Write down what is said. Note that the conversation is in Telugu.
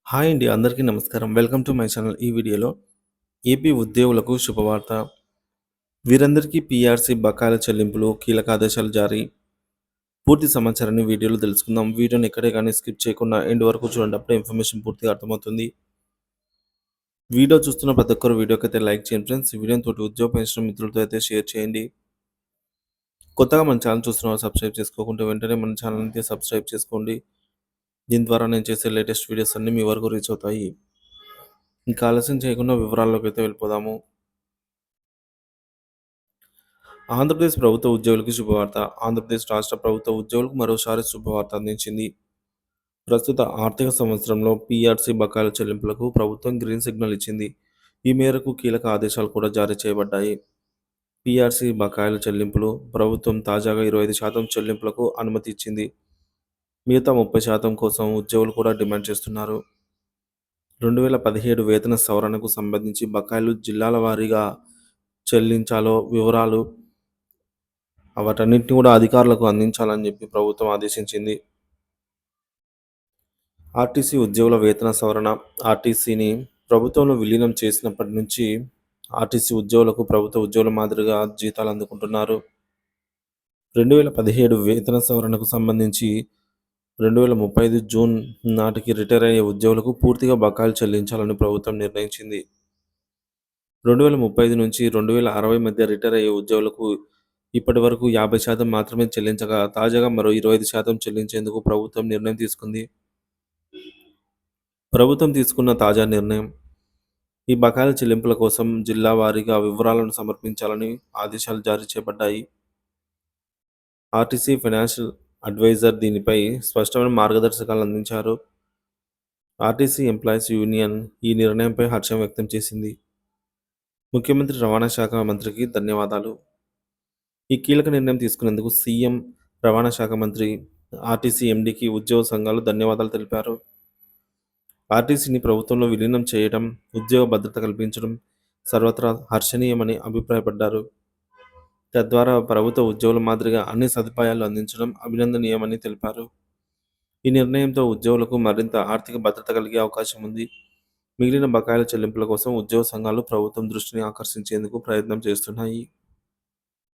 హాయ్ అండి. అందరికీ నమస్కారం. Welcome to my channel. ఈ వీడియోలో ఏపీ ఉద్యోగులకు శుభవార్త. వీరందరికీ పీఆర్సీ బకాయిల చెల్లింపులు, కీలక ఆదేశాలు జారీ. పూర్తి సమాచారాన్ని వీడియోలో తెలుసుకుందాం. వీడియోని ఎక్కడే కానీ స్కిప్ చేయకుండా ఎండ్ వరకు చూడండి. అప్పుడే ఇన్ఫర్మేషన్ పూర్తిగా అర్థమవుతుంది. వీడియో చూస్తున్న ప్రతి ఒక్కరు వీడియోకైతే లైక్ చేయండి ఫ్రెండ్స్. ఈ వీడియోని తోటి ఉద్యోగ పెన్షన్ మిత్రులతో అయితే షేర్ చేయండి. కొత్తగా మన ఛానల్ చూస్తున్న వాళ్ళు సబ్స్క్రైబ్ చేసుకోకుంటే వెంటనే మన ఛానల్ అయితే సబ్స్క్రైబ్ చేసుకోండి. దీని ద్వారా నేను చేసే లేటెస్ట్ వీడియోస్ అన్నీ మీ వరకు రీచ్ అవుతాయి. ఇంకా ఆలస్యం చేయకుండా వివరాల్లోకి అయితే వెళ్ళిపోదాము. ఆంధ్రప్రదేశ్ ప్రభుత్వ ఉద్యోగులకు శుభవార్త. ఆంధ్రప్రదేశ్ రాష్ట్ర ప్రభుత్వ ఉద్యోగులకు మరోసారి శుభవార్త అందించింది. ప్రస్తుత ఆర్థిక సంవత్సరంలో పీఆర్సీ బకాయిల చెల్లింపులకు ప్రభుత్వం గ్రీన్ సిగ్నల్ ఇచ్చింది. ఈ మేరకు కీలక ఆదేశాలు కూడా జారీ చేయబడ్డాయి. పీఆర్సీ బకాయిల చెల్లింపులు ప్రభుత్వం తాజాగా 25% చెల్లింపులకు అనుమతి ఇచ్చింది. మిగతా 30% కోసం ఉద్యోగులు కూడా డిమాండ్ చేస్తున్నారు. 2017 వేతన సవరణకు సంబంధించి బకాయిలు జిల్లాల వారీగా చెల్లించాలో వివరాలు వాటన్నిటిని కూడా అధికారులకు అందించాలని చెప్పి ప్రభుత్వం ఆదేశించింది. ఆర్టీసీ ఉద్యోగుల వేతన సవరణ. ఆర్టీసీని ప్రభుత్వంలో విలీనం చేసినప్పటి నుంచి ఆర్టీసీ ఉద్యోగులకు ప్రభుత్వ ఉద్యోగుల మాదిరిగా జీతాలు అందుకుంటున్నారు. 2017 వేతన సవరణకు సంబంధించి 2035 జూన్ నాటికి రిటైర్ అయ్యే ఉద్యోగులకు పూర్తిగా బకాయిలు చెల్లించాలని ప్రభుత్వం నిర్ణయించింది. 2035 నుంచి 2060 మధ్య రిటైర్ అయ్యే ఉద్యోగులకు ఇప్పటి వరకు 50% మాత్రమే చెల్లించగా తాజాగా మరో 25% చెల్లించేందుకు ప్రభుత్వం నిర్ణయం తీసుకుంది. ప్రభుత్వం తీసుకున్న తాజా నిర్ణయం ఈ బకాయిల చెల్లింపుల కోసం జిల్లా వారీగా వివరాలను సమర్పించాలని ఆదేశాలు జారీ చేయబడ్డాయి. ఆర్టీసీ ఫైనాన్షియల్ అడ్వైజర్ దీనిపై స్పష్టమైన మార్గదర్శకాలు అందించారు. ఆర్టీసీ ఎంప్లాయీస్ యూనియన్ ఈ నిర్ణయంపై హర్షం వ్యక్తం చేసింది. ముఖ్యమంత్రి రవాణా శాఖ మంత్రికి ధన్యవాదాలు. ఈ కీలక నిర్ణయం తీసుకునేందుకు సీఎం, రవాణా శాఖ మంత్రి, ఆర్టీసీ ఎండీకి ఉద్యోగ సంఘాలు ధన్యవాదాలు తెలిపారు. ఆర్టీసీని ప్రభుత్వంలో విలీనం చేయడం, ఉద్యోగ భద్రత కల్పించడం సర్వత్రా హర్షణీయమని అభిప్రాయపడ్డారు. తద్వారా ప్రభుత్వ ఉద్యోగుల మాదిరిగా అన్ని సదుపాయాలు అందించడం అభినందనీయమని తెలిపారు. ఈ నిర్ణయంతో ఉద్యోగులకు మరింత ఆర్థిక భద్రత కలిగే అవకాశం ఉంది. మిగిలిన బకాయిల చెల్లింపుల కోసం ఉద్యోగ సంఘాలు ప్రభుత్వం దృష్టిని ఆకర్షించేందుకు ప్రయత్నం చేస్తున్నాయి.